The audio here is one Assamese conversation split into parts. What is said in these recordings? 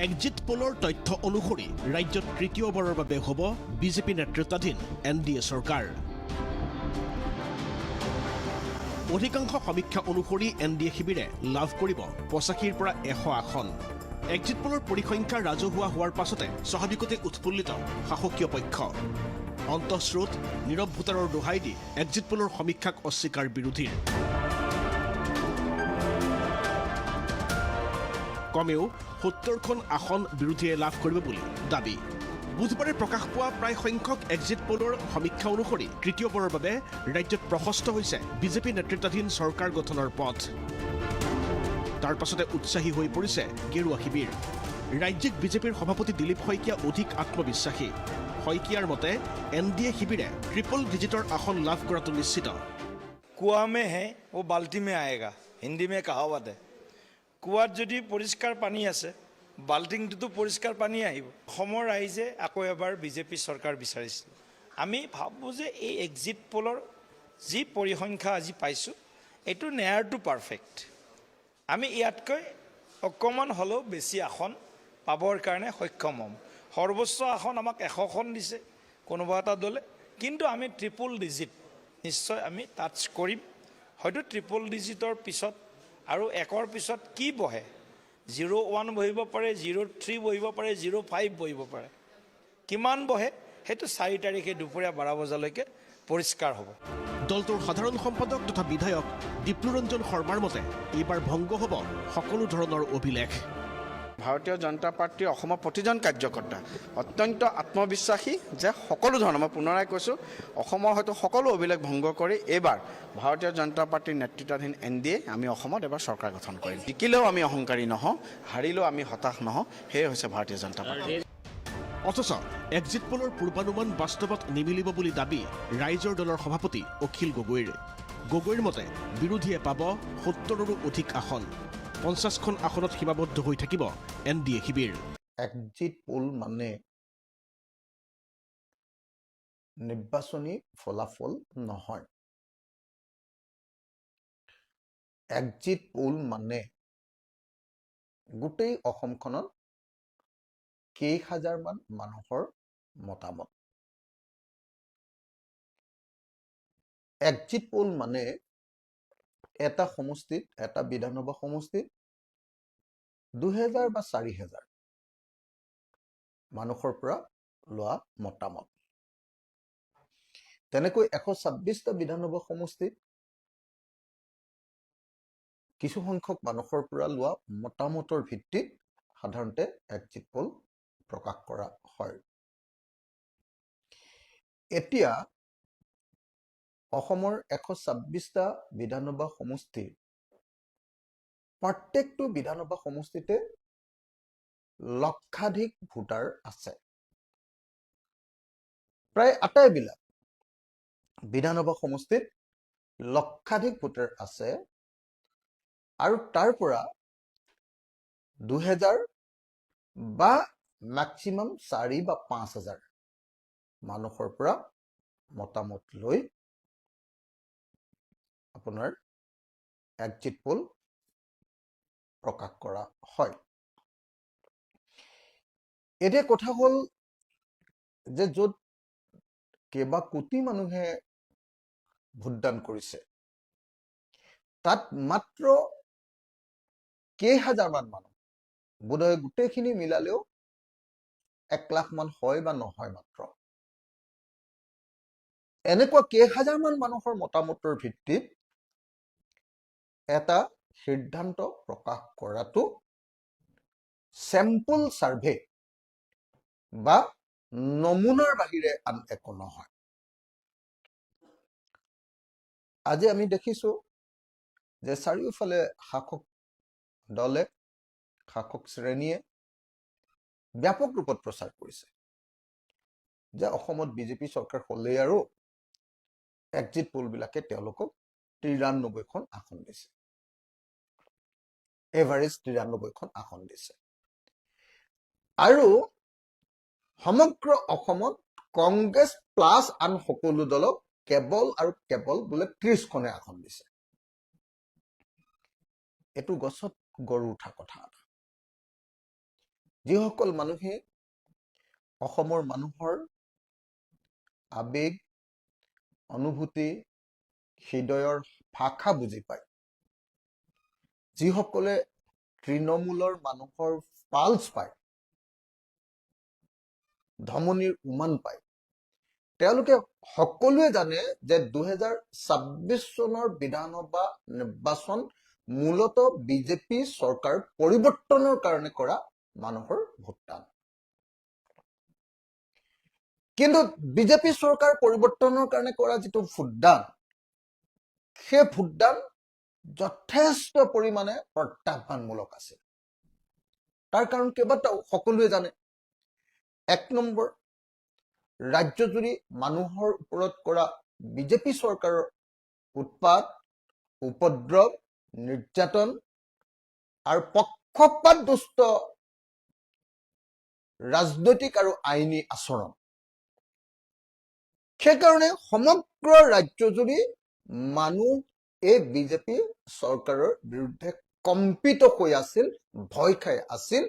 এক্সিট পোলৰ তথ্য অনুসৰি ৰাজ্যত তৃতীয়বাৰৰ বাবে হ'ব বিজেপি নেতৃত্বাধীন NDA চৰকাৰ। অধিকাংশ সমীক্ষা অনুসৰি NDA শিবিৰে লাভ কৰিব 85ৰ পৰা 100 আসন। এক্সিট পোলৰ পৰিসংখ্যা ৰাজহুৱা হোৱাৰ পাছতে স্বাভাৱিকতে উৎফুল্লিত শাসকীয় পক্ষ। অন্তঃস্ৰোত নীৰৱ ভোটাৰৰ দোহাই দি এক্সিট পোলৰ সমীক্ষাক অস্বীকাৰ বিৰোধীৰ। কমেও 70খন আসন বিৰোধীয়ে লাভ কৰিব বুলি দাবী। বুধবাৰে প্ৰকাশ পোৱা প্ৰায় সংখ্যক এক্সিট পোলৰ সমীক্ষা অনুসৰি তৃতীয়বাৰৰ বাবে ৰাজ্যত প্ৰশস্ত হৈছে বিজেপি নেতৃত্বাধীন চৰকাৰ গঠনৰ পথ। তাৰ পাছতে উৎসাহী হৈ পৰিছে গেৰুৱা শিবিৰ। ৰাজ্যিক বিজেপিৰ সভাপতি দিলীপ শইকীয়া অধিক আত্মবিশ্বাসী। শইকীয়াৰ মতে NDA শিবিৰে ট্ৰিপল ডিজিটৰ আসন লাভ কৰাটো নিশ্চিত। কুঁৱা মে হে ও বাল্টি মে আয়েগা, হিন্দী মে কাহাৱত হে। কুঁৱাত যদি পৰিষ্কাৰ পানী আছে, বাল্টিংটোতো পৰিষ্কাৰ পানী আহিব। অসমৰ ৰাইজে আকৌ এবাৰ বিজেপি চৰকাৰ বিচাৰিছিল। আমি ভাবোঁ যে এই এক্সিট পোলৰ যি পৰিসংখ্যা আজি পাইছোঁ, এইটো নেয়াৰ টু পাৰফেক্ট। আমি ইয়াতকৈ অকণমান হ'লেও বেছি আসন পাবৰ কাৰণে সক্ষম হ'ম। সৰ্বোচ্চ আসন আমাক 100খন দিছে কোনোবা এটা দলে, কিন্তু আমি ট্ৰিপল ডিজিট নিশ্চয় আমি টাচ কৰিম। হয়তো ট্ৰিপল ডিজিটৰ পিছত আৰু 1ৰ পিছত কি বহে, 01 বহিব পাৰে, 03 বহিব পাৰে, 05 বহিব পাৰে। কিমান বহে সেইটো 4 তাৰিখে দুপৰীয়া 12 বজালৈকে পৰিষ্কাৰ হ'ব। দলটোৰ সাধাৰণ সম্পাদক তথা বিধায়ক দীপ্লুৰঞ্জন শৰ্মাৰ মতে এইবাৰ ভংগ হ'ব সকলো ধৰণৰ অভিলেখ। ভাৰতীয় জনতা পাৰ্টীৰ অসমৰ প্ৰতিজন কাৰ্যকৰ্তা অত্যন্ত আত্মবিশ্বাসী যে সকলো ধৰণৰ, মই পুনৰাই কৈছোঁ, অসমৰ হয়তো সকলো অভিলেখ ভংগ কৰি এইবাৰ ভাৰতীয় জনতা পাৰ্টীৰ নেতৃত্বাধীন NDA আমি অসমত এবাৰ চৰকাৰ গঠন কৰিম। জিকিলেও আমি অহংকাৰী নহওঁ, হাৰিলেও আমি হতাশ নহওঁ। সেয়ে হৈছে ভাৰতীয় জনতা পাৰ্টী। অথচ এক্সিট পোলৰ পূৰ্বানুমান বাস্তৱত নিমিলিব বুলি দাবী ৰাইজৰ দলৰ সভাপতি অখিল গগৈৰ। গগৈৰ মতে বিৰোধীয়ে পাব 70ৰো অধিক আসন। 50খন আসনত সীমাবদ্ধ হৈ থাকিব NDA শিবিৰ। এক্সিট পোল মানে নিৰ্বাচনী ফলাফল নহয়। এক্সিট পোল মানে গোটেই অসমখনত কেইহাজাৰমান মানুহৰ মতামত। এক্সিট পোল মানে এটা সমষ্টিত, এটা বিধানসভা সমষ্টিত 2000 বা 4000 মানুহৰ পৰা লোৱা মতামত। তেনেকৈ 126টা বিধানসভা সমষ্টিত কিছু সংখ্যক মানুহৰ পৰা লোৱা মতামতৰ ভিত্তিত সাধাৰণতে এক্সিট পোল প্ৰকাশ কৰা হয়। এতিয়া অসমৰ 126টা বিধানসভা সমষ্টিৰ প্ৰত্যেকটো বিধানসভা সমষ্টিতে লক্ষাধিক ভোটাৰ আছে। প্ৰায় আটাইবিলাক বিধানসভা সমষ্টিত লক্ষাধিক ভোটাৰ আছে আৰু তাৰ পৰা 2000 বা মেক্সিমাম 4 বা 5000 মানুহৰ পৰা মতামত লৈ আপোনাৰ এক্সিট পোল প্ৰকাশ কৰা হয়। এতিয়া কথা হ'ল যে য'ত কেইবা কোটি মানুহে ভোটদান কৰিছে, তাত মাত্ৰ কেইহাজাৰমান মানুহ, বোধহয় গোটেইখিনি মিলালেও 1 লাখ মান হয় বা নহয় মাত্ৰ। এনেকুৱা কেইহাজাৰমান মানুহৰ মতামতৰ ভিত্তিত এটা সিদ্ধান্ত প্ৰকাশ কৰাটো চেম্পল সাৰ্ভে বা নমুনাৰ বাহিৰে আন একো নহয়। আজি আমি দেখিছো যে চাৰিওফালে শাসক দলে, শাসক শ্ৰেণীয়ে ব্যাপক ৰূপত প্ৰচাৰ কৰিছে যে অসমত বিজেপি চৰকাৰ হ'লেই আৰু এক্সিট পোলবিলাকে তেওঁলোকক 93খন আসন দিছে, এভাৰেজ 93খন আসন দিছে। আৰু সমগ্ৰ অসমত কংগ্ৰেছ প্লাছ আন সকলো দলক কেৱল আৰু কেৱল বোলে 30খনে আসন দিছে। এইটো গছত গৰু উঠা কথা এটা। যিসকল মানুহে অসমৰ মানুহৰ আবেগ, অনুভূতি, হৃদয়ৰ ভাষা বুজি পায়, যিসকলে তৃণমূলৰ মানুহৰ পালছ পায়, ধমনীৰ উমান পায়, তেওঁলোকে সকলোৱে জানে যে 2026 চনৰ বিধানসভা নিৰ্বাচন মূলতঃ বিজেপি চৰকাৰ পৰিৱৰ্তনৰ কাৰণে কৰা মানুহৰ ভোটদান। কিন্তু বিজেপি চৰকাৰ পৰিৱৰ্তনৰ কাৰণে কৰা যিটো ভোটদান, সেই ভোটদান যথেষ্ট পৰিমাণে প্ৰত্যাহ্বানমূলক আছে। তাৰ কাৰণ কেইবাটাও সকলোৱে জানে। 1 নম্বৰ, ৰাজ্যজুৰি মানুহৰ ওপৰত কৰা বিজেপি চৰকাৰৰ উৎপাত, উপদ্ৰৱ, নিৰ্যাতন আৰু পক্ষপাতদুষ্ট ৰাজনৈতিক আৰু আইনী আচৰণ। সেইকাৰণে সমগ্ৰ ৰাজ্যজুৰি মানুহ এই বিজেপি চৰকাৰৰ বিৰুদ্ধে কম্পিত হৈ আছিল, ভয় খাই আছিল,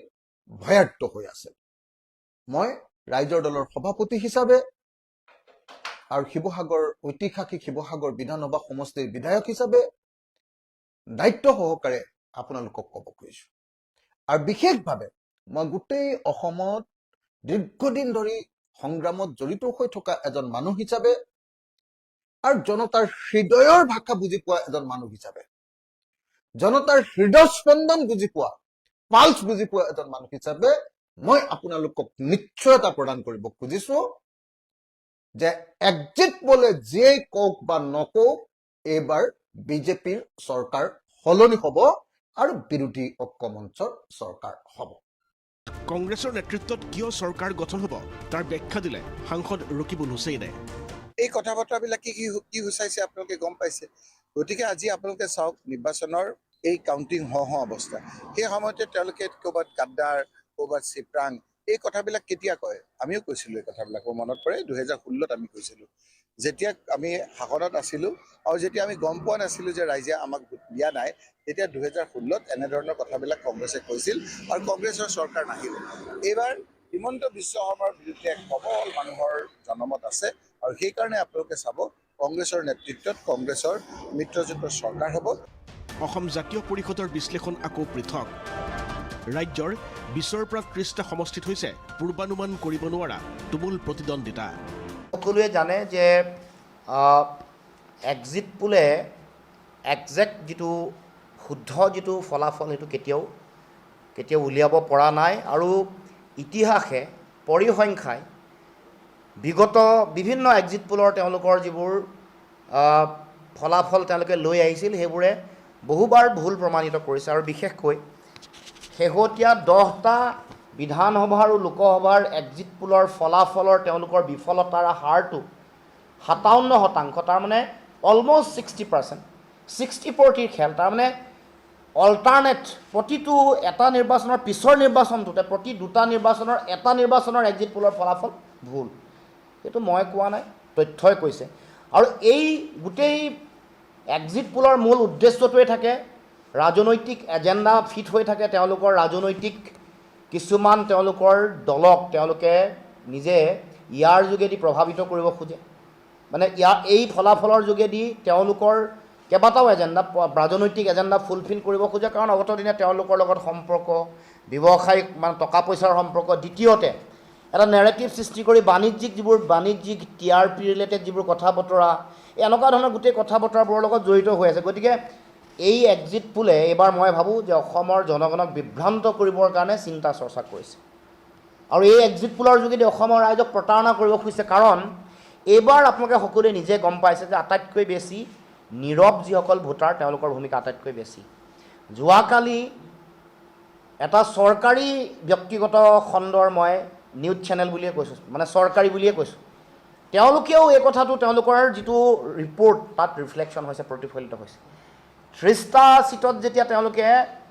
ভয়াৰ্ত হৈ আছিল। মই ৰাইজৰ দলৰ সভাপতি হিচাপে আৰু ঐতিহাসিক শিৱসাগৰ বিধানসভা সমষ্টিৰ বিধায়ক হিচাপে দায়িত্ব সহকাৰে আপোনালোকক ক'ব খুজিছো। আৰু বিশেষভাৱে মই গোটেই অসমত দীৰ্ঘদিন ধৰি সংগ্ৰামত জড়িত হৈ থকা এজন মানুহ হিচাপে আৰু জনতাৰ হৃদয়ৰ ভাষা বুজি পোৱা এজন মানুহ হিচাপে, জনতাৰ হৃদয় স্পন্দন বুজি পোৱা, পালছ বুজি পোৱা এজন মানুহ হিচাপে মই আপোনালোকক নিশ্চয়তা প্ৰদান কৰিব খুজিছো যে এক্সিট পোলে যিয়েই কওক বা নকওক, এইবাৰ বিজেপিৰ চৰকাৰ সলনি হ'ব আৰু বিৰোধী ঐক্য মঞ্চৰ চৰকাৰ হ'ব। কংগ্ৰেছৰ নেতৃত্বত কিয় চৰকাৰ গঠন হ'ব তাৰ ব্যাখ্যা দিলে সাংসদ ৰকিবুল হুছেইনে। এই কথা বতৰাবিলাক কি হুচাইছে আপোনালোকে গম পাইছে। গতিকে আজি আপোনালোকে চাওক, নিৰ্বাচনৰ এই কাউণ্টিং হওঁ অৱস্থা, সেই সময়তে তেওঁলোকে ক'ৰবাত গাদ্দাৰ, ক'ৰবাত চিপৰাং, এই কথাবিলাক কেতিয়া কয়? আমিও কৈছিলোঁ এই কথাবিলাক, মোৰ মনত পৰে 2016ত আমি কৈছিলোঁ, যেতিয়া আমি শাসনত আছিলোঁ আৰু যেতিয়া আমি গম পোৱা নাছিলোঁ যে ৰাইজে আমাক ভোট দিয়া নাই, তেতিয়া 2016ত এনেধৰণৰ কথাবিলাক কংগ্ৰেছে কৈছিল আৰু কংগ্ৰেছৰ চৰকাৰ নাহিল। এইবাৰ হিমন্ত বিশ্ব শৰ্মাৰ বিৰুদ্ধে সবল মানুহৰ জনমত আছে আৰু সেইকাৰণে আপোনালোকে চাব, কংগ্ৰেছৰ নেতৃত্বত কংগ্ৰেছৰ মিত্ৰজোঁটৰ চৰকাৰ হ'ব। অসম জাতীয় পৰিষদৰ বিশ্লেষণ আকৌ পৃথক। ৰাজ্যৰ 20ৰ পৰা 30টা সমষ্টিত হৈছে পূৰ্বানুমান কৰিব নোৱাৰা তুমুল প্ৰতিদ্বন্দ্বিতা। সকলোৱে জানে যে এক্সিট পোলে একজেক্ট যিটো শুদ্ধ যিটো ফলাফল সেইটো কেতিয়াও উলিয়াব পৰা নাই। আৰু ইতিহাসে, পৰিসংখ্যাই বিগত বিভিন্ন এক্সিট পোলৰ তেওঁলোকৰ যিবোৰ ফলাফল তেওঁলোকে লৈ আহিছিল, সেইবোৰে বহুবাৰ ভুল প্ৰমাণিত কৰিছে। আৰু বিশেষকৈ শেহতীয়া 10টা বিধানসভা আৰু লোকসভাৰ এক্সিট পোলৰ ফলাফলৰ তেওঁলোকৰ বিফলতাৰ হাৰটো 57%, তাৰমানে অলমষ্ট 60%, 60-40 খেল। তাৰমানে অল্টাৰনেট প্ৰতিটো এটা নিৰ্বাচনৰ পিছৰ নিৰ্বাচনটোতে প্ৰতি দুটা নিৰ্বাচনৰ এটা নিৰ্বাচনৰ এক্সিট পোলৰ ফলাফল ভুল। এইটো মই কোৱা নাই, তথ্যই কৈছে। আৰু এই গোটেই এক্সিট পোলৰ মূল উদ্দেশ্যটোৱে থাকে ৰাজনৈতিক এজেণ্ডা ফিট হৈ থাকে। তেওঁলোকৰ ৰাজনৈতিক কিছুমান তেওঁলোকৰ দলক তেওঁলোকে নিজে ইয়াৰ যোগেদি প্ৰভাৱিত কৰিব খোজে। মানে এই ফলাফলৰ যোগেদি তেওঁলোকৰ কেইবাটাও এজেণ্ডা, ৰাজনৈতিক এজেণ্ডা ফুলফিল কৰিব খোজে। কাৰণ আগত দিনে তেওঁলোকৰ লগত সম্পৰ্ক, ব্যৱসায়িক মানে টকা পইচাৰ সম্পৰ্ক, দ্বিতীয়তে এটা নেৰেটিভ সৃষ্টি কৰি বাণিজ্যিক TRP ৰিলেটেড যিবোৰ কথা বতৰা, এনেকুৱা ধৰণৰ গোটেই কথা বতৰাবোৰৰ লগত জড়িত হৈ আছে। গতিকে এই এক্সিট পোলে এইবাৰ মই ভাবোঁ যে অসমৰ জনগণক বিভ্ৰান্ত কৰিবৰ কাৰণে চিন্তা চৰ্চা কৰিছে। আৰু এই এক্সিট পোলৰ যোগেদি অসমৰ ৰাইজক প্ৰতাৰণা কৰিব খুজিছে। কাৰণ এইবাৰ আপোনালোকে সকলোৱে নিজে গম পাইছে যে আটাইতকৈ বেছি নীৰৱ যিসকল ভোটাৰ, তেওঁলোকৰ ভূমিকা আটাইতকৈ বেছি। যোৱাকালি এটা চৰকাৰী ব্যক্তিগত খণ্ডৰ মই নিউজ চেনেল বুলিয়ে কৈছোঁ, মানে চৰকাৰী বুলিয়ে কৈছোঁ, তেওঁলোকেও এই কথাটো তেওঁলোকৰ যিটো ৰিপৰ্ট তাত ৰিফ্লেকশ্যন হৈছে, প্ৰতিফলিত হৈছে। 30টা চিটত যেতিয়া তেওঁলোকে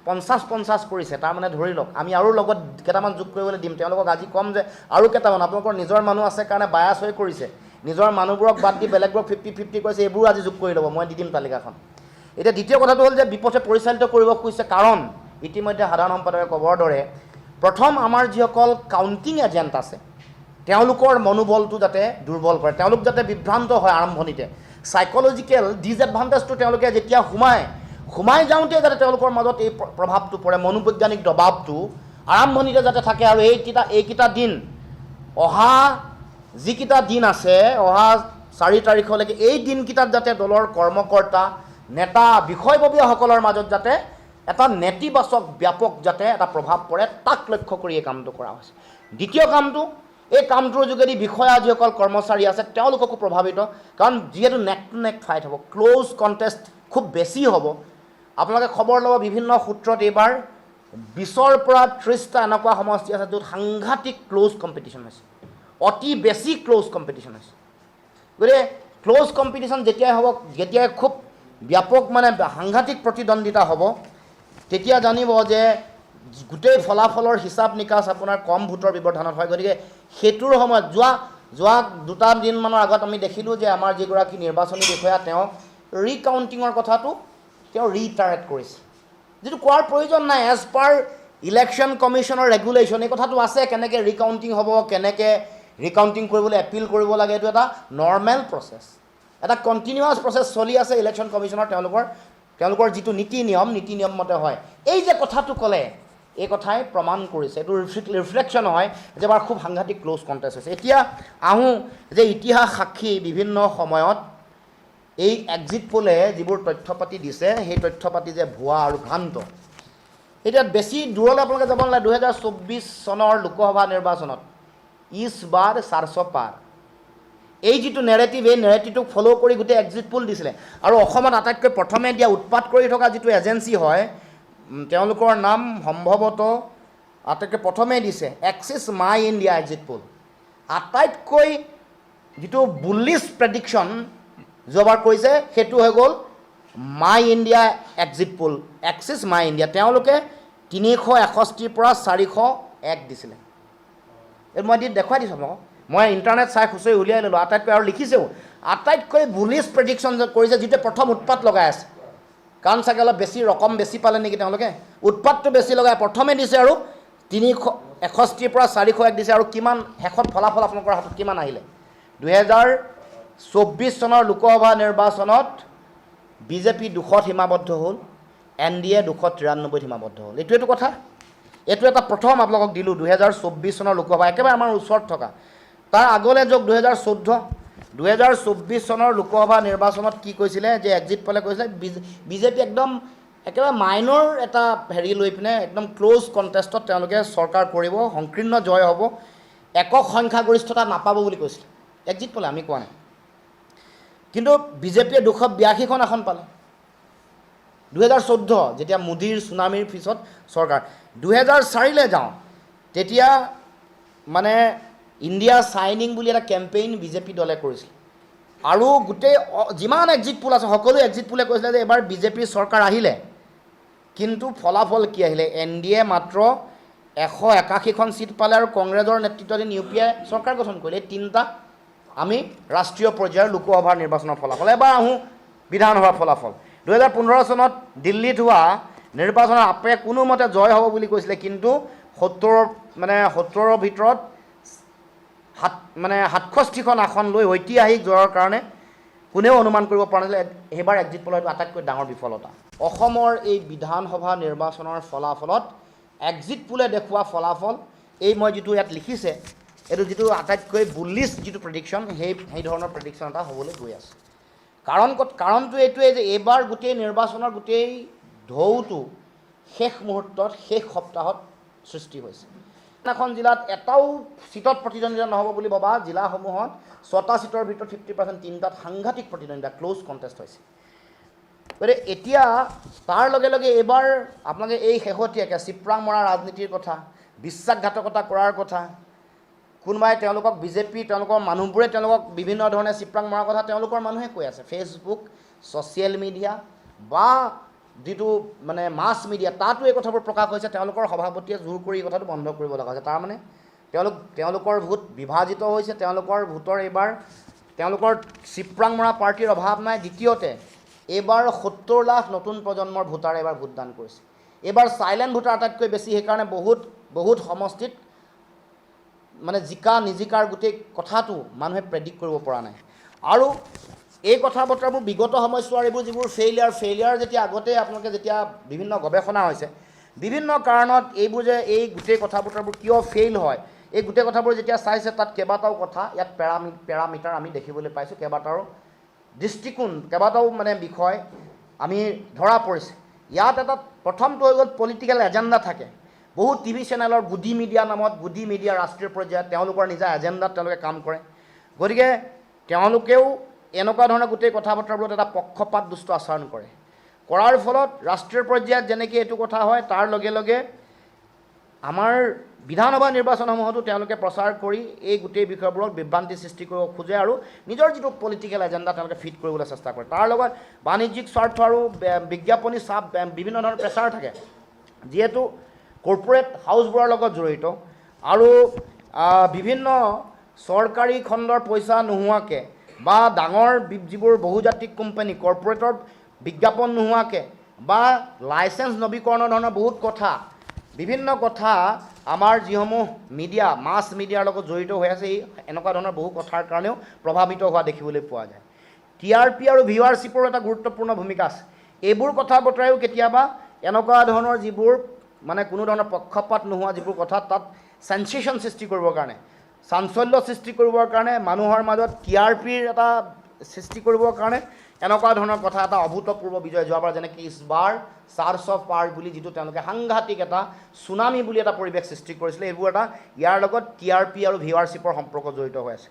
50-50 কৰিছে, তাৰমানে ধৰি লওক আমি আৰু লগত কেইটামান যোগ কৰিবলৈ দিম, তেওঁলোকক আজি ক'ম যে আৰু কেইটামান আপোনালোকৰ নিজৰ মানুহ আছে কাৰণে বায়াছ হৈ কৰিছে, নিজৰ মানুহবোৰক বাদ দি বেলেগবোৰক 50-50 কৰিছে, এইবোৰো আজি যোগ কৰি ল'ব, মই দি দিম তালিকাখন। এতিয়া দ্বিতীয় কথাটো হ'ল যে বিপথে পৰিচালিত কৰিব খুজিছে। কাৰণ ইতিমধ্যে সাধাৰণ সম্পাদকে ক'বৰ দৰে প্ৰথম আমাৰ যিসকল কাউণ্টিং এজেণ্ট আছে তেওঁলোকৰ মনোবলটো যাতে দুৰ্বল কৰে, তেওঁলোক যাতে বিভ্ৰান্ত হয় আৰম্ভণিতে, চাইক'লজিকেল ডিজএডভান্টেজটো তেওঁলোকে যেতিয়া সোমাই যাওঁতে যাতে তেওঁলোকৰ মাজত এই প্ৰভাৱটো পৰে, মনোবৈজ্ঞানিক দবাৱটো আৰম্ভণিতে যাতে থাকে। আৰু এইকেইটা দিন অহা যিকেইটা দিন আছে, অহা 4 তাৰিখলৈকে এই দিনকেইটাত যাতে দলৰ কৰ্মকৰ্তা নেতা বিষয়ববীয়াসকলৰ মাজত যাতে এটা নেতিবাচক ব্যাপক যাতে এটা প্ৰভাৱ পৰে, তাক লক্ষ্য কৰি এই কামটো কৰা হৈছে। দ্বিতীয় কামটো, এই কামটোৰ যোগেদি বিষয়া যিসকল কৰ্মচাৰী আছে তেওঁলোককো প্ৰভাৱিত, কাৰণ যিহেতু নেক টু নেক ফাইট হ'ব, ক্ল'জ কণ্টেষ্ট খুব বেছি হ'ব। আপোনালোকে খবৰ ল'ব বিভিন্ন সূত্ৰত এইবাৰ 20ৰ পৰা 30টা এনেকুৱা সমষ্টি আছে য'ত সাংঘাতিক ক্ল'জ কম্পিটিশ্যন হৈছে, অতি বেছি ক্ল'জ কম্পিটিশ্যন হৈছে। গতিকে ক্ল'জ কম্পিটিশ্যন যেতিয়াই হ'ব, যেতিয়াই খুব ব্যাপক মানে সাংঘাতিক প্ৰতিদ্বন্দ্বিতা হ'ব, তেতিয়া জানিব যে গোটেই ফলাফলৰ হিচাপ নিকাচ আপোনাৰ কম ভোটৰ ব্যৱধানত হয়। গতিকে সেইটোৰ সময়ত যোৱা 2 দিনমানৰ আগত আমি দেখিলোঁ যে আমাৰ যিগৰাকী নিৰ্বাচনী বিষয়া তেওঁ ৰিকাউণ্টিঙৰ কথাটো তেওঁ ৰিটাৰেট কৰিছে, যিটো কোৱাৰ প্ৰয়োজন নাই। এজ পাৰ ইলেকশ্যন কমিশ্যনৰ ৰেগুলেশ্যন এই কথাটো আছে, কেনেকৈ ৰিকাউণ্টিং হ'ব, কেনেকৈ ৰিকাউণ্টিং কৰিবলৈ এপিল কৰিব লাগে, এইটো এটা নৰ্মেল প্ৰচেছ, এটা কণ্টিনিউৱাছ প্ৰচেছ চলি আছে ইলেকশ্যন কমিশ্যনৰ। তেওঁলোকৰ যিটো নীতি নিয়ম মতে হয়। এই যে কথাটো ক'লে, এই কথাই প্ৰমাণ কৰিছে, এইটো ৰিফ্লেকশ্যন হয় যে এবাৰ খুব সাংঘাতিক ক্ল'জ কণ্টেষ্ট হৈছে। এতিয়া আহোঁ যে ইতিহাস সাক্ষী বিভিন্ন সময়ত এই এক্সিট পোলে যিবোৰ তথ্য পাতি দিছে, সেই তথ্য পাতি যে ভুৱা আৰু ভ্ৰান্ত। এতিয়া বেছি দূৰলৈ আপোনালোকে যাব নালাগে। 2024 চনৰ লোকসভা নিৰ্বাচনত ইছ বাৰ 400 পাৰ, এই যিটো নেৰেটিভ, এই নেৰেটিভটোক ফ'ল' কৰি গোটেই এক্সিট পোল দিছিলে। আৰু অসমত আটাইতকৈ প্ৰথমে দিয়া উৎপাত কৰি থকা যিটো এজেঞ্চি হয়, তেওঁলোকৰ নাম সম্ভৱতঃ আটাইতকৈ প্ৰথমে দিছে axis my India exit pole. আটাইতকৈ যিটো বুলিছ প্ৰেডিকশ্যন যোৱাবাৰ কৰিছে সেইটো হৈ গ'ল my India exit pole, axis my India. তেওঁলোকে 361ৰ পৰা 401 দিছিলে। এই মই দেখুৱাই দিছোঁ আপোনালোকক, মই ইণ্টাৰনেট চাই খুচৰি উলিয়াই ল'লোঁ আটাইতকৈ, আৰু লিখিছেও আটাইতকৈ বুলিছ প্ৰেডিকশ্যন কৰিছে, যিটোৱে প্ৰথম উৎপাত লগাই আছে। কাৰণ চাগে অলপ বেছি ৰকম বেছি পালে নেকি তেওঁলোকে, উৎপাতটো বেছি লগাই প্ৰথমে দিছে আৰু 361ৰ পৰা 401 দিছে। আৰু কিমান শেষত ফলাফল আপোনালোকৰ হাতত কিমান আহিলে? 2024 চনৰ লোকসভা নিৰ্বাচনত বিজেপি 200ত সীমাবদ্ধ হ'ল, NDA 293ত সীমাবদ্ধ হ'ল। এইটো কথা, এইটো এটা প্ৰথম আপোনালোকক দিলোঁ 2024 চনৰ লোকসভা, একেবাৰে আমাৰ ওচৰত থকা। তাৰ আগলৈ যাওক 2024 চনৰ লোকসভা নিৰ্বাচনত কি কৈছিলে যে এক্সিট পোলে কৈছিলে বিজেপি একদম একেবাৰে মাইনৰ এটা হেৰি লৈ পিনে একদম ক্ল'জ কণ্টেষ্টত তেওঁলোকে চৰকাৰ কৰিব, সংকীৰ্ণ জয় হ'ব, একক সংখ্যাগৰিষ্ঠতা নাপাব বুলি কৈছিলে এক্সিট পোলে, আমি কোৱা নাই। কিন্তু বিজেপিয়ে 282খন আসন পালে 2014, যেতিয়া মোদীৰ চুনামীৰ পিছত চৰকাৰ। 2004লৈ যাওঁ, তেতিয়া মানে ইণ্ডিয়া চাইনিং বুলি এটা কেম্পেইন বিজেপি দলে কৰিছিল। আৰু গোটেই যিমান এক্সিট পোল আছে সকলো এক্সিট পোলে কৈছিলে যে এবাৰ বিজেপিৰ চৰকাৰ আহিলে। কিন্তু ফলাফল কি আহিলে? NDA মাত্ৰ 181খন ছিট পালে আৰু কংগ্ৰেছৰ নেতৃত্বাধীন UPA চৰকাৰ গঠন কৰিলে। এই 3টা আমি ৰাষ্ট্ৰীয় পৰ্যায়ৰ লোকসভাৰ নিৰ্বাচনৰ ফলাফল। এবাৰ আহোঁ বিধানসভাৰ ফলাফল। 2015 চনত দিল্লীত হোৱা নিৰ্বাচনৰ আপে কোনোমতে জয় হ'ব বুলি কৈছিলে, কিন্তু 70ৰ ভিতৰত 67খন আসন লৈ ঐতিহাসিক জয়ৰ কাৰণে কোনেও অনুমান কৰিব পৰা নাছিলে। সেইবাৰ এক্সিট পোলৰ আটাইতকৈ ডাঙৰ বিফলতা। অসমৰ এই বিধানসভা নিৰ্বাচনৰ ফলাফলত এক্সিট পোলে দেখুওৱা ফলাফল, এই মই যিটো ইয়াত লিখিছে, এইটো যিটো আটাইতকৈ বুলিছ যিটো প্ৰেডিকশ্যন, সেই ধৰণৰ প্ৰেডিকশ্যন এটা হ'বলৈ গৈ আছে। কাৰণটো এইটোৱেই যে এইবাৰ গোটেই নিৰ্বাচনৰ গোটেই ঢৌটো শেষ মুহূৰ্তত, শেষ সপ্তাহত সৃষ্টি হৈছে। এখন জিলাত এটাও ছিটত প্ৰতিদ্বন্দ্বিতা নহ'ব বুলি ভবা জিলাসমূহত 6টা ছিটৰ ভিতৰত 50%, 3টাত সাংঘাতিক প্ৰতিদ্বন্দ্বিতা, ক্ল'জ কণ্টেষ্ট হৈছে। গতিকে এতিয়া তাৰ লগে লগে এইবাৰ আপোনালোকে এই শেহতীয়াকৈ চিপৰাং মৰা ৰাজনীতিৰ কথা, বিশ্বাসঘাতকতা কৰাৰ কথা, কোনোবাই তেওঁলোকক বিজেপি, তেওঁলোকৰ মানুহবোৰে তেওঁলোকক বিভিন্ন ধৰণে চিপৰাং মৰাৰ কথা তেওঁলোকৰ মানুহে কৈ আছে। ফেচবুক, ছ'চিয়েল মিডিয়া বা যিটো মানে মাছ মিডিয়া, তাতো এই কথাবোৰ প্ৰকাশ হৈছে। তেওঁলোকৰ সভাপতিয়ে জোৰ কৰি এই কথাটো বন্ধ কৰিব লগা হৈছে। তাৰমানে তেওঁলোকৰ ভোট বিভাজিত হৈছে, তেওঁলোকৰ ভোটৰ এইবাৰ তেওঁলোকৰ চিপৰাং মৰা পাৰ্টীৰ অভাৱ নাই। দ্বিতীয়তে এইবাৰ 70 লাখ নতুন প্ৰজন্মৰ ভোটাৰে এইবাৰ ভোটদান কৰিছে। এইবাৰ চাইলেণ্ট ভোটাৰ আটাইতকৈ বেছি, সেইকাৰণে বহুত সমষ্টিত মানে জিকা নিজিকাৰ গোটেই কথাটো মানুহে প্ৰেডিক্ট কৰিব পৰা নাই। আৰু এই কথা বতৰাবোৰ বিগত সময়ছোৱাৰ এইবোৰ যিবোৰ ফেইলিয়াৰ যেতিয়া আগতে আপোনালোকে যেতিয়া বিভিন্ন গৱেষণা হৈছে, বিভিন্ন কাৰণত এইবোৰ যে এই গোটেই কথা বতৰাবোৰ কিয় ফেইল হয়, এই গোটেই কথাবোৰ যেতিয়া চাইছে তাত কেইবাটাও কথা ইয়াত পেৰামিটাৰ আমি দেখিবলৈ পাইছোঁ, কেইবাটাও দৃষ্টিকোণ, কেইবাটাও মানে বিষয় আমি ধৰা পৰিছে। ইয়াত এটা প্ৰথমটো হৈ গ'ল পলিটিকেল এজেণ্ডা থাকে। বহুত টিভি চেনেলৰ গুডি মিডিয়া নামত, গুডি মিডিয়া ৰাষ্ট্ৰীয় পৰ্যায়ত তেওঁলোকৰ নিজা এজেণ্ডাত তেওঁলোকে কাম কৰে। গতিকে তেওঁলোকেও এনেকুৱা ধৰণৰ গোটেই কথা বতৰাবোৰত এটা পক্ষপাত দুষ্ট আচৰণ কৰে। কৰাৰ ফলত ৰাষ্ট্ৰীয় পৰ্যায়ত যেনেকৈ এইটো কথা হয়, তাৰ লগে লগে আমাৰ বিধানসভা নিৰ্বাচনসমূহতো তেওঁলোকে প্ৰচাৰ কৰি এই গোটেই বিষয়বোৰত বিভ্ৰান্তি সৃষ্টি কৰিব খোজে আৰু নিজৰ যিটো পলিটিকেল এজেণ্ডা তেওঁলোকে ফিট কৰিবলৈ চেষ্টা কৰে। তাৰ লগত বাণিজ্যিক স্বাৰ্থ আৰু বিজ্ঞাপনী চাপ, বিভিন্ন ধৰণৰ প্ৰেছাৰ থাকে, যিহেতু কৰ্পৰেট হাউচবোৰৰ লগত জড়িত আৰু বিভিন্ন চৰকাৰী খণ্ডৰ পইচা নোহোৱাকৈ বা ডাঙৰ যিবোৰ বহুজাতিক কোম্পানী কৰ্পৰেটৰ বিজ্ঞাপন নোহোৱাকৈ বা লাইচেঞ্চ নৱীকৰণৰ ধৰণৰ বহুত কথা, বিভিন্ন কথা আমাৰ যিসমূহ মিডিয়া, মাছ মিডিয়াৰ লগত জড়িত হৈ আছে, এই এনেকুৱা ধৰণৰ বহু কথাৰ কাৰণেও প্ৰভাৱিত হোৱা দেখিবলৈ পোৱা যায়। TRP আৰু ভিউৱাৰশ্বিপৰো এটা গুৰুত্বপূৰ্ণ ভূমিকা আছে। এইবোৰ কথা বতৰাও কেতিয়াবা এনেকুৱা ধৰণৰ যিবোৰ মানে কোনো ধৰণৰ পক্ষপাত নোহোৱা যিবোৰ কথা, তাত চেনচেশ্যন সৃষ্টি কৰিবৰ কাৰণে, চাঞ্চল্য সৃষ্টি কৰিবৰ কাৰণে, মানুহৰ মাজত TRPৰ এটা সৃষ্টি কৰিবৰ কাৰণে এনেকুৱা ধৰণৰ কথা এটা অভূতপূৰ্ব বিজয়। যোৱাবাৰ যেনেকৈ ইছবাৰ চাৰ্চ অফ পাৰ্ক বুলি যিটো তেওঁলোকে সাংঘাতিক এটা চুনামি বুলি এটা পৰিৱেশ সৃষ্টি কৰিছিলে, এইবোৰ এটা ইয়াৰ লগত TRP আৰু ভিউৱাৰশ্বিপৰ সম্পৰ্ক জড়িত হৈ আছে।